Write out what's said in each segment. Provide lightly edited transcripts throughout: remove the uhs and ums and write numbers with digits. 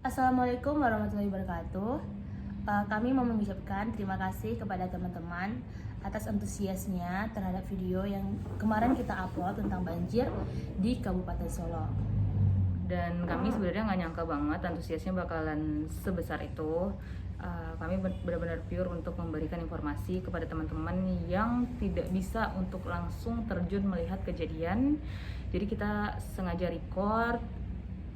Assalamualaikum warahmatullahi wabarakatuh. Kami mau mengucapkan terima kasih kepada teman-teman atas antusiasnya terhadap video yang kemarin kita upload tentang banjir di Kabupaten Solo. Dan kami sebenarnya nggak nyangka banget antusiasnya bakalan sebesar itu. Kami benar-benar pure untuk memberikan informasi kepada teman-teman yang tidak bisa untuk langsung terjun melihat kejadian. Jadi kita sengaja record,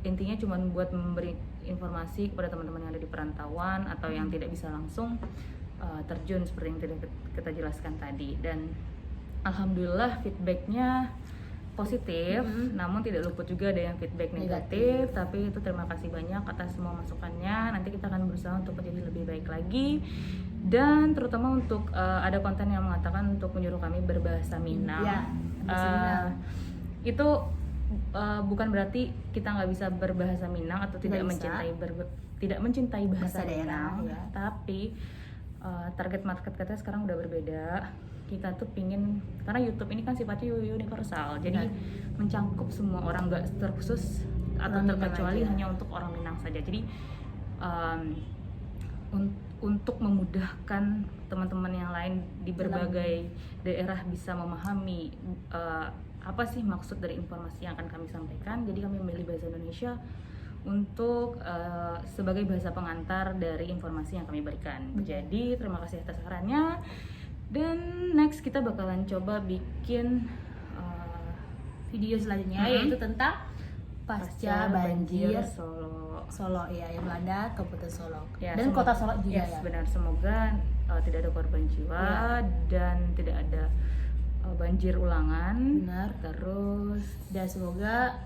intinya cuma buat memberi informasi kepada teman-teman yang ada di perantauan atau yang tidak bisa langsung terjun seperti yang tidak kita jelaskan tadi. Dan alhamdulillah feedbacknya positif, namun tidak luput juga ada yang feedback negatif. Tapi itu terima kasih banyak atas semua masukannya. Nanti kita akan berusaha untuk menjadi lebih baik lagi, dan terutama untuk ada konten yang mengatakan untuk menyuruh kami berbahasa Minang. Itu bukan berarti kita nggak bisa berbahasa Minang atau tidak mencintai bahasa daerah, Minang, tapi target market kita sekarang udah berbeda. Kita tuh pingin, karena YouTube ini kan sifatnya universal, jadi mencangkup semua orang, nggak terkhusus atau terkecuali hanya untuk orang Minang saja. Jadi untuk memudahkan teman-teman yang lain di berbagai daerah bisa memahami apa sih maksud dari informasi yang akan kami sampaikan, jadi kami memilih bahasa Indonesia untuk sebagai bahasa pengantar dari informasi yang kami berikan. Jadi terima kasih atas sarannya. Dan next kita bakalan coba bikin video selanjutnya yaitu tentang pasca banjir Solo ya, yang melanda Kabupaten Solo ya, dan Kota Solo juga ya. Benar, semoga tidak ada korban jiwa dan tidak ada banjir ulangan. Benar. Terus dan semoga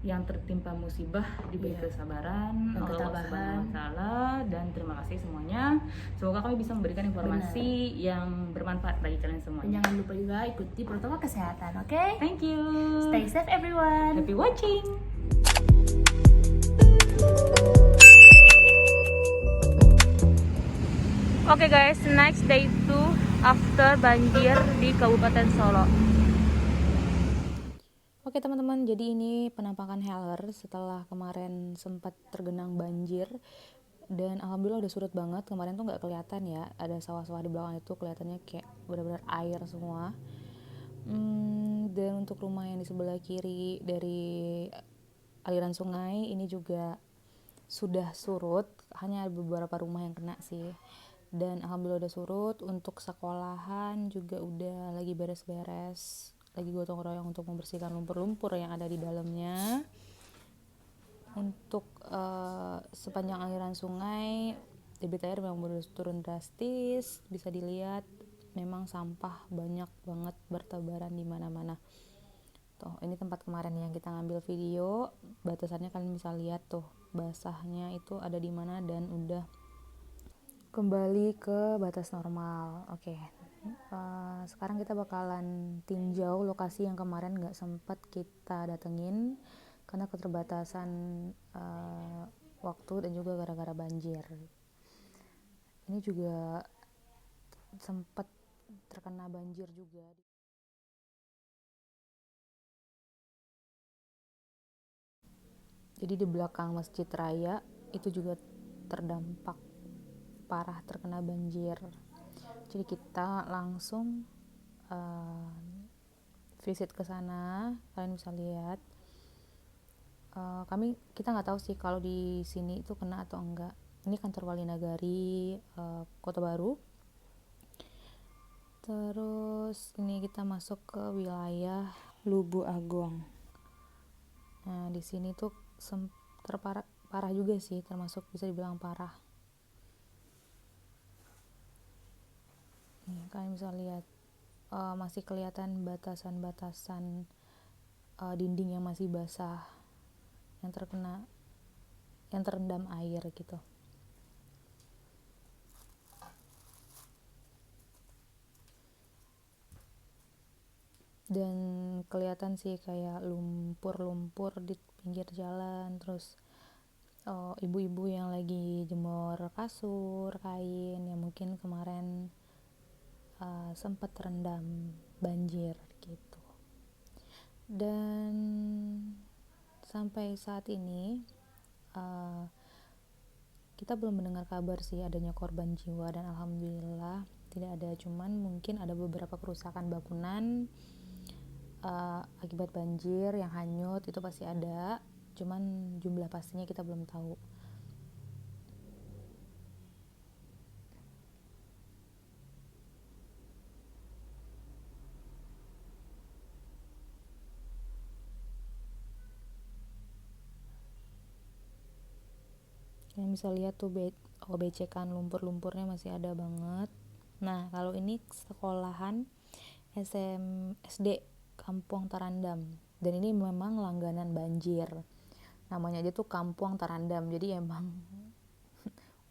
yang tertimpa musibah diberi kesabaran oleh Allah Subhanahu wa Ta'ala. Dan terima kasih semuanya. Semoga kami bisa memberikan informasi yang bermanfaat bagi kalian semua. Dan jangan lupa juga ikuti protokol kesehatan, oke? Thank you. Stay safe everyone. Happy watching. Oke guys, next day 2 after banjir di Kabupaten Solo. Oke teman-teman, jadi ini penampakan Heller setelah kemarin sempat tergenang banjir. Dan alhamdulillah udah surut banget. Kemarin tuh nggak kelihatan ya, ada sawah-sawah di belakang itu kelihatannya kayak benar-benar air semua. Dan untuk rumah yang di sebelah kiri dari aliran sungai ini juga sudah surut, hanya ada beberapa rumah yang kena sih. Dan alhamdulillah udah surut. Untuk sekolahan juga udah lagi beres-beres, lagi gotong royong untuk membersihkan lumpur-lumpur yang ada di dalamnya. Untuk sepanjang aliran sungai, debit air memang udah turun drastis, bisa dilihat memang sampah banyak banget bertebaran di mana-mana. Tuh, ini tempat kemarin yang kita ngambil video, batasannya kalian bisa lihat tuh, basahnya itu ada di mana dan udah kembali ke batas normal. Oke. Sekarang kita bakalan tinjau lokasi yang kemarin gak sempat kita datengin karena keterbatasan waktu dan juga gara-gara banjir. Ini juga sempat terkena banjir juga. Jadi di belakang Masjid Raya itu juga terdampak parah, terkena banjir. Jadi kita langsung visit ke sana, kalian bisa lihat. Kita nggak tahu sih kalau di sini itu kena atau enggak. Ini kantor Wali Nagari Kota Baru. Terus ini kita masuk ke wilayah Lubu Agung. Nah di sini tuh parah juga sih, termasuk bisa dibilang parah. Nih kalian bisa lihat masih kelihatan batasan-batasan dinding yang masih basah, yang terendam air gitu. Dan kelihatan sih kayak lumpur-lumpur di pinggir jalan. Terus ibu-ibu yang lagi jemur kasur, kain yang mungkin kemarin sempat terendam banjir gitu. Dan sampai saat ini kita belum mendengar kabar sih adanya korban jiwa, dan alhamdulillah tidak ada, cuman mungkin ada beberapa kerusakan bangunan akibat banjir yang hanyut, itu pasti ada, cuman jumlah pastinya kita belum tahu. Kalian bisa lihat tuh becekan lumpur-lumpurnya masih ada banget. Nah, kalau ini sekolahan SD Kampung Tarandam, dan ini memang langganan banjir. Namanya aja tuh Kampung Tarandam, jadi emang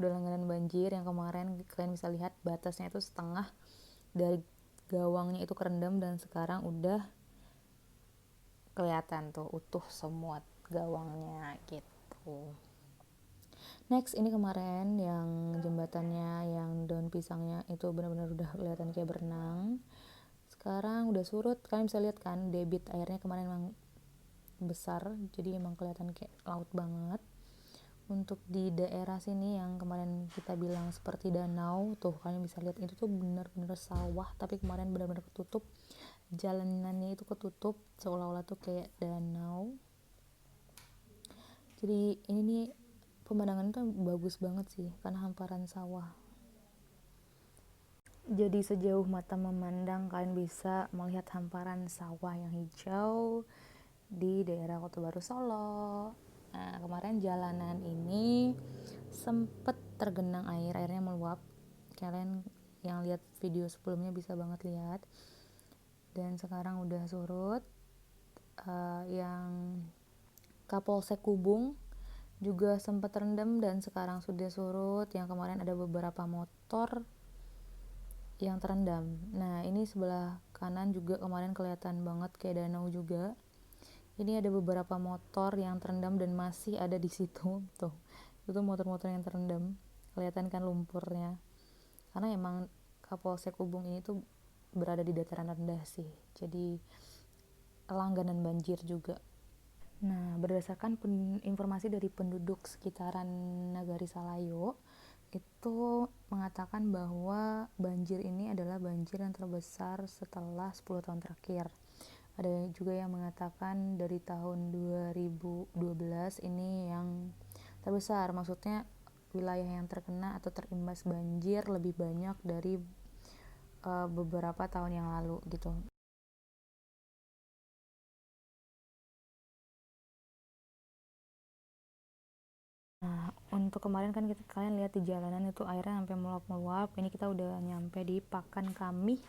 udah langganan banjir. Yang kemarin kalian bisa lihat batasnya itu setengah dari gawangnya itu kerendam, dan sekarang udah kelihatan tuh utuh semua gawangnya gitu. Next, ini kemarin yang jembatannya yang daun pisangnya itu benar-benar udah kelihatan kayak berenang. Sekarang udah surut, kalian bisa lihat kan debit airnya kemarin emang besar, jadi emang kelihatan kayak laut banget. Untuk di daerah sini yang kemarin kita bilang seperti danau, tuh kalian bisa lihat itu tuh benar-benar sawah, tapi kemarin benar-benar ketutup, jalanannya itu ketutup seolah-olah tuh kayak danau. Jadi ini nih pemandangan tuh bagus banget sih karena hamparan sawah. Jadi sejauh mata memandang kalian bisa melihat hamparan sawah yang hijau di daerah Kota Baru Solo. Nah, kemarin jalanan ini sempet tergenang air, airnya meluap. Kalian yang lihat video sebelumnya bisa banget lihat. Dan sekarang udah surut. Yang Kapolsek Kubung juga sempat terendam dan sekarang sudah surut. Yang kemarin ada beberapa motor yang terendam. Nah, ini sebelah kanan juga kemarin kelihatan banget kayak danau juga. Ini ada beberapa motor yang terendam dan masih ada di situ. Tuh, itu motor-motor yang terendam. Kelihatan kan lumpurnya. Karena emang Kapolsek Ubung ini tuh berada di dataran rendah sih. Jadi langganan banjir juga. Nah, berdasarkan informasi dari penduduk sekitaran Nagari Salayo, itu mengatakan bahwa banjir ini adalah banjir yang terbesar setelah 10 tahun terakhir. Ada juga yang mengatakan dari tahun 2012 ini yang terbesar, maksudnya wilayah yang terkena atau terimbas banjir lebih banyak dari beberapa tahun yang lalu gitu. Nah, untuk kemarin kan kalian lihat di jalanan itu airnya sampai meluap-meluap. Ini kita udah nyampe di Pakan Kami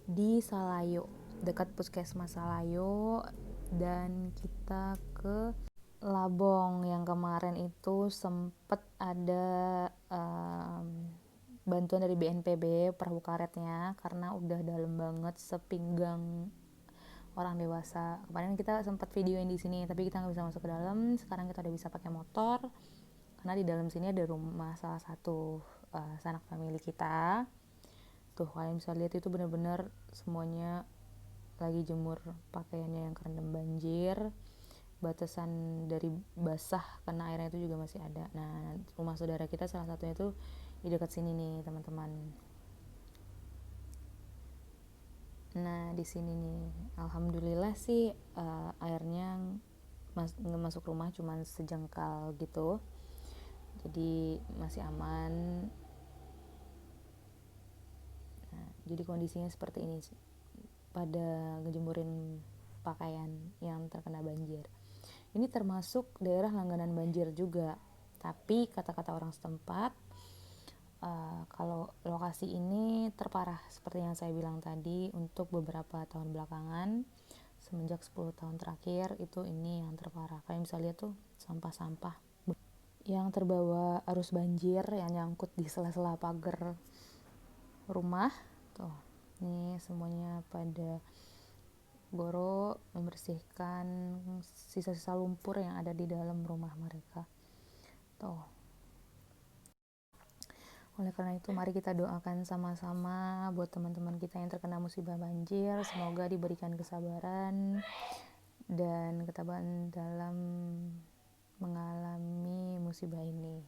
di Salayo, dekat Puskesmas Salayo, dan kita ke Labong yang kemarin itu sempet ada bantuan dari BNPB perahu karetnya karena udah dalam banget sepinggang orang dewasa. Kemarin kita sempat videoin di sini tapi kita nggak bisa masuk ke dalam. Sekarang kita udah bisa pakai motor karena di dalam sini ada rumah salah satu sanak famili kita. Tuh kalian bisa lihat itu benar-benar semuanya lagi jemur pakaiannya yang kerendam banjir. Batasan dari basah karena airnya itu juga masih ada. Nah, rumah saudara kita salah satunya itu di dekat sini nih teman-teman. Nah, di sini nih alhamdulillah sih airnya masuk rumah cuman sejengkal gitu, jadi masih aman. Nah, jadi kondisinya seperti ini pada ngejemurin pakaian yang terkena banjir. Ini termasuk daerah langganan banjir juga, tapi kata-kata orang setempat kalau lokasi ini terparah seperti yang saya bilang tadi untuk beberapa tahun belakangan, semenjak 10 tahun terakhir itu ini yang terparah. Kalian bisa lihat tuh sampah-sampah yang terbawa arus banjir yang nyangkut di sela-sela pagar rumah. Tuh, ini semuanya pada boro membersihkan sisa-sisa lumpur yang ada di dalam rumah mereka. Tuh. Oleh karena itu mari kita doakan sama-sama buat teman-teman kita yang terkena musibah banjir, semoga diberikan kesabaran dan ketabahan dalam mengalami musibah ini.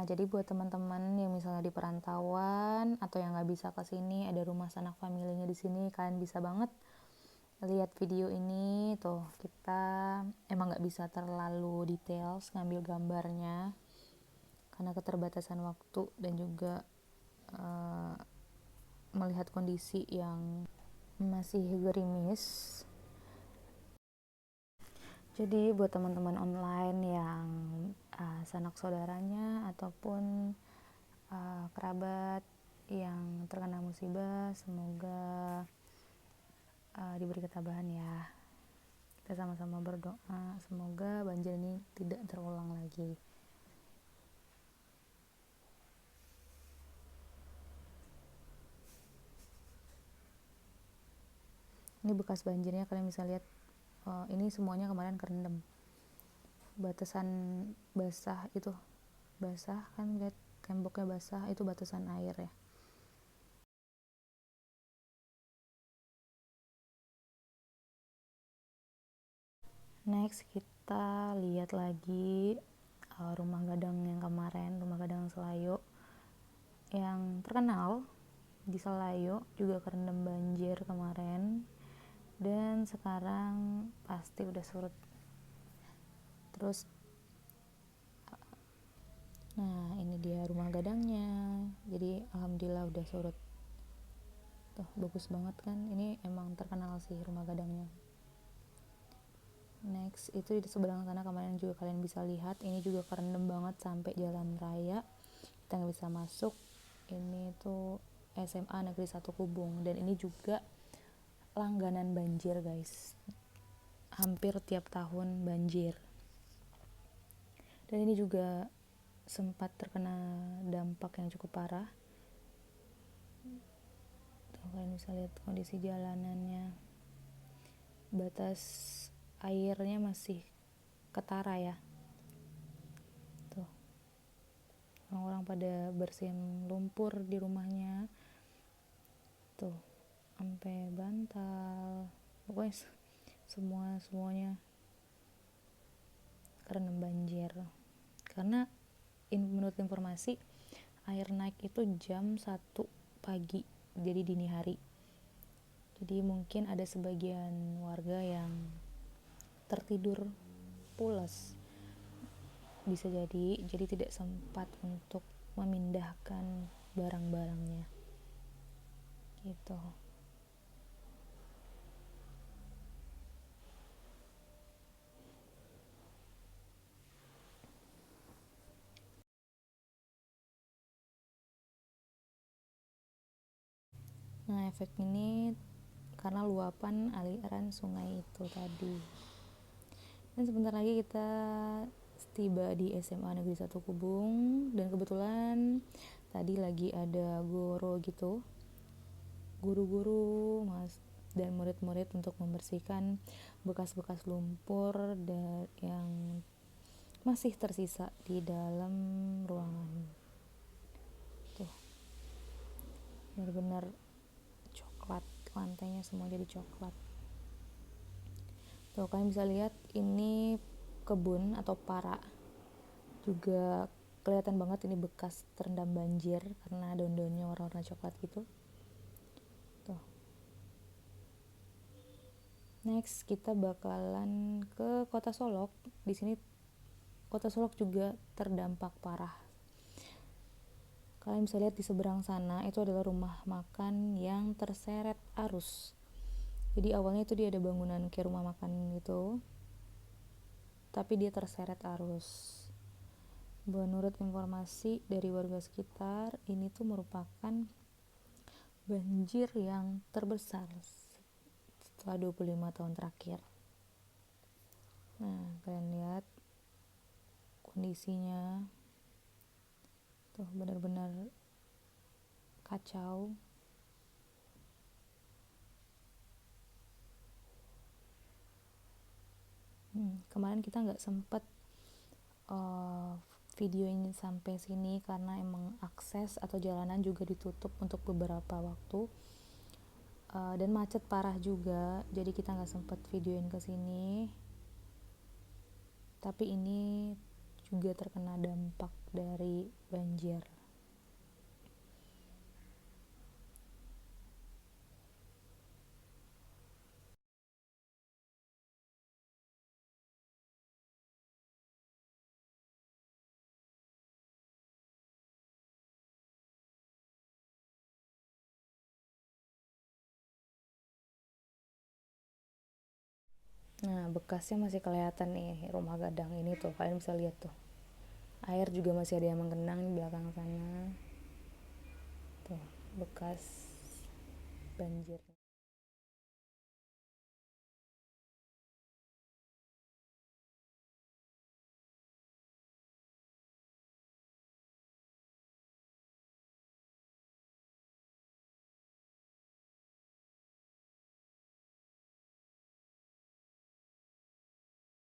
Nah, jadi buat teman-teman yang misalnya di perantauan atau yang nggak bisa ke sini, ada rumah sanak familinya di sini, kalian bisa banget lihat video ini. Tuh, kita emang nggak bisa terlalu details ngambil gambarnya karena keterbatasan waktu dan juga melihat kondisi yang masih gerimis. Jadi buat teman-teman online yang sanak saudaranya ataupun kerabat yang terkena musibah, semoga diberi ketabahan ya. Kita sama-sama berdoa semoga banjir ini tidak terulang lagi. Ini bekas banjirnya, kalian bisa lihat. Ini semuanya kemarin kerendam. Batasan basah itu, basah kan, lihat temboknya basah, itu batasan air ya. Next kita lihat lagi rumah gadang yang kemarin, rumah gadang Selayo yang terkenal di Selayo juga kerendam banjir kemarin, dan sekarang pasti udah surut. Terus nah ini dia rumah gadangnya, jadi alhamdulillah udah surut. Tuh bagus banget kan, ini emang terkenal sih rumah gadangnya. Next itu di seberang sana kemarin juga kalian bisa lihat, ini juga kerendam banget sampai jalan raya, kita nggak bisa masuk. Ini tuh SMA Negeri 1 Kubung, dan ini juga langganan banjir guys, hampir tiap tahun banjir. Dan ini juga sempat terkena dampak yang cukup parah. Tuh, kalian bisa lihat kondisi jalanannya, batas airnya masih ketara ya. Tuh, orang-orang pada bersihin lumpur di rumahnya. Tuh, sampai bantal, pokoknya semuanya kerendam banjir. Karena menurut informasi air naik itu jam 1 pagi, jadi dini hari. Jadi mungkin ada sebagian warga yang tertidur pulas, bisa jadi tidak sempat untuk memindahkan barang-barangnya gitu. Nah, efek ini karena luapan aliran sungai itu tadi. Dan sebentar lagi kita tiba di SMA Negeri 1 Kubung, dan kebetulan tadi lagi ada goro gitu, guru-guru mas dan murid-murid untuk membersihkan bekas-bekas lumpur dan yang masih tersisa di dalam ruangan. Tuh, benar-benar coklat, lantainya semua jadi coklat. Tuh, kalian bisa lihat ini kebun atau para, juga kelihatan banget ini bekas terendam banjir karena daun-daunnya warna-warna coklat gitu. Tuh. Next kita bakalan ke Kota Solok. Di sini Kota Solok juga terdampak parah. Kalian bisa lihat di seberang sana itu adalah rumah makan yang terseret arus. Jadi awalnya itu dia ada bangunan kayak rumah makan gitu, tapi dia terseret arus. Menurut informasi dari warga sekitar, ini tuh merupakan banjir yang terbesar setelah 25 tahun terakhir. Nah, kalian lihat kondisinya tuh benar-benar kacau. Kemarin kita nggak sempet video ini sampai sini karena emang akses atau jalanan juga ditutup untuk beberapa waktu, dan macet parah juga, jadi kita nggak sempet videoin ke sini. Tapi ini juga terkena dampak dari banjir. Nah, bekasnya masih kelihatan nih, rumah gadang ini tuh, kalian bisa lihat tuh. Air juga masih ada yang menggenang di belakang sana. Tuh, bekas banjir.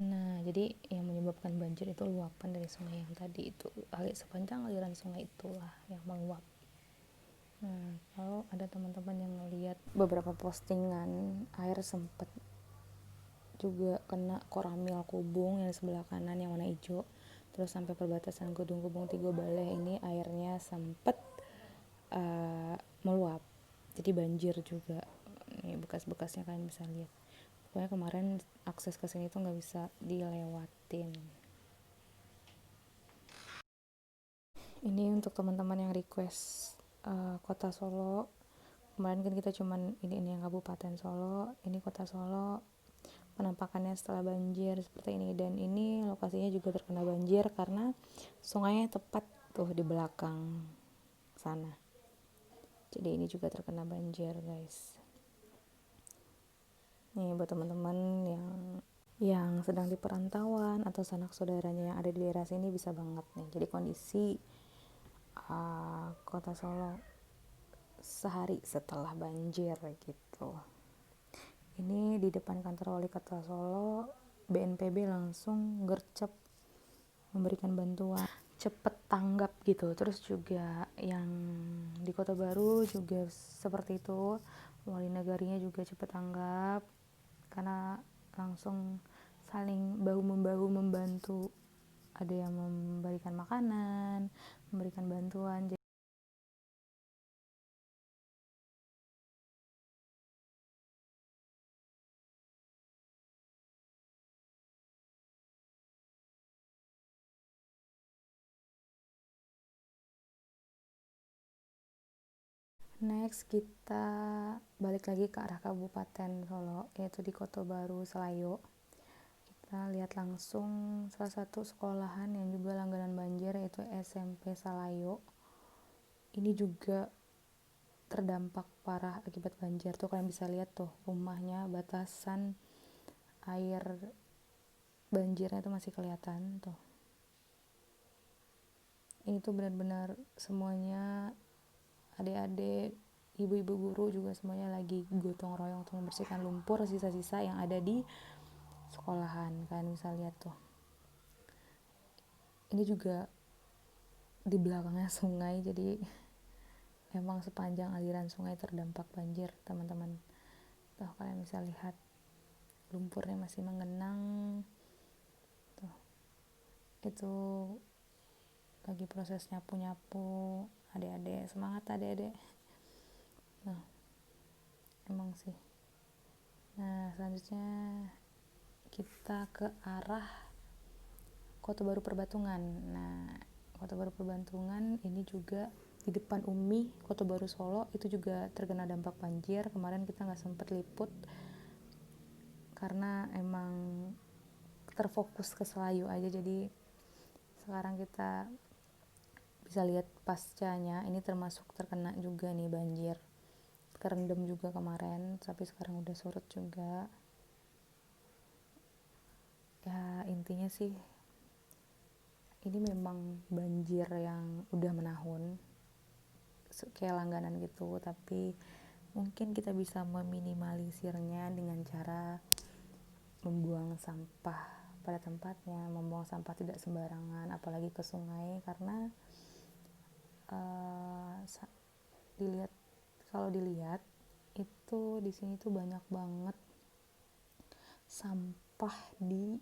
Nah, jadi yang menyebabkan banjir itu luapan dari sungai yang tadi itu. Sepanjang aliran sungai itulah yang meluap. Nah, kalau ada teman-teman yang ngeliat beberapa postingan, air sempet juga kena koramil Kubung yang di sebelah kanan yang warna hijau, terus sampai perbatasan Gedung Kubung Tigo Baleh ini airnya sempet meluap, jadi banjir juga. Nih bekas-bekasnya kalian bisa lihat. Pokoknya kemarin akses ke sini tuh nggak bisa dilewatin. Ini untuk teman-teman yang request kota Solo. Kemarin kan kita cuman ini yang Kabupaten Solo, ini kota Solo penampakannya setelah banjir seperti ini. Dan ini lokasinya juga terkena banjir karena sungainya tepat tuh di belakang sana, jadi ini juga terkena banjir guys. Nih buat teman-teman yang sedang di perantauan atau sanak saudaranya yang ada di daerah sini bisa banget nih. Jadi kondisi kota Solo sehari setelah banjir gitu. Ini di depan kantor wali kota Solo, BNPB langsung gercep memberikan bantuan, cepet tanggap gitu. Terus juga yang di Kota Baru juga seperti itu, wali negarinya juga cepet tanggap karena langsung saling bahu-membahu membantu. Ada yang memberikan makanan, memberikan bantuan. Next kita balik lagi ke arah Kabupaten Solo, yaitu di Kota Baru Selayo. Kita lihat langsung salah satu sekolahan yang juga langganan banjir, yaitu SMP Salayo. Ini juga terdampak parah akibat banjir. Tuh kalian bisa lihat tuh rumahnya, batasan air banjirnya tuh masih kelihatan tuh. Ini tuh benar-benar semuanya, adik-adik, ibu-ibu guru juga semuanya lagi gotong royong untuk membersihkan lumpur sisa-sisa yang ada di sekolahan. Kalian bisa lihat tuh, ini juga di belakangnya sungai, jadi emang sepanjang aliran sungai terdampak banjir teman-teman. Tuh kalian bisa lihat lumpurnya masih menggenang tuh. Itu lagi proses nyapu-nyapu. Adik-adik semangat, adik-adik. Nah emang sih. Nah selanjutnya kita ke arah Kota Baru Perbatungan. Nah Kota Baru Perbatungan ini juga di depan UMI Kota Baru Solo itu juga terkena dampak banjir. Kemarin kita nggak sempet liput karena emang terfokus ke Selayu aja, jadi sekarang kita bisa lihat pascanya. Ini termasuk terkena juga nih banjir, kerendam juga kemarin, tapi sekarang udah surut juga. Ya intinya sih ini memang banjir yang udah menahun kayak langganan gitu, tapi mungkin kita bisa meminimalisirnya dengan cara membuang sampah pada tempatnya, membuang sampah tidak sembarangan apalagi ke sungai, karena kalau dilihat itu di sini tuh banyak banget sampah di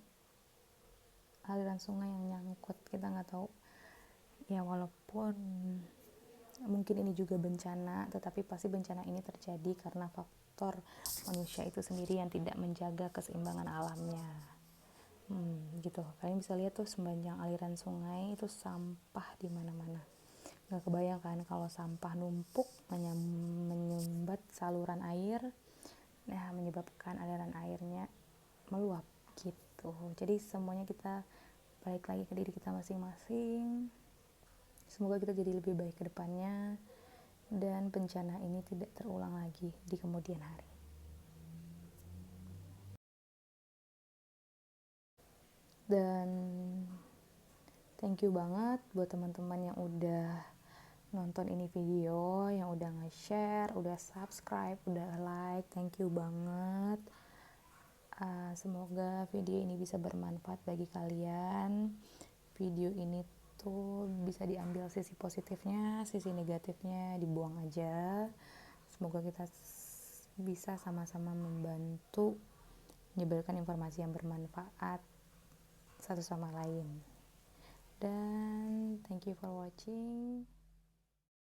aliran sungai yang nyangkut, kita nggak tahu ya, walaupun mungkin ini juga bencana, tetapi pasti bencana ini terjadi karena faktor manusia itu sendiri yang tidak menjaga keseimbangan alamnya. Gitu. Kalian bisa lihat tuh sepanjang aliran sungai itu sampah di mana-mana. Gak kebayang kan kalau sampah numpuk menyumbat saluran air, nah menyebabkan aliran airnya meluap gitu. Jadi semuanya kita balik lagi ke diri kita masing-masing. Semoga kita jadi lebih baik ke depannya dan bencana ini tidak terulang lagi di kemudian hari. Dan thank you banget buat teman-teman yang udah nonton ini video, yang udah nge-share, udah subscribe, udah like, thank you banget. Semoga video ini bisa bermanfaat bagi kalian. Video ini tuh bisa diambil sisi positifnya, sisi negatifnya dibuang aja. Semoga kita bisa sama-sama membantu menyebarkan informasi yang bermanfaat satu sama lain. Dan thank you for watching.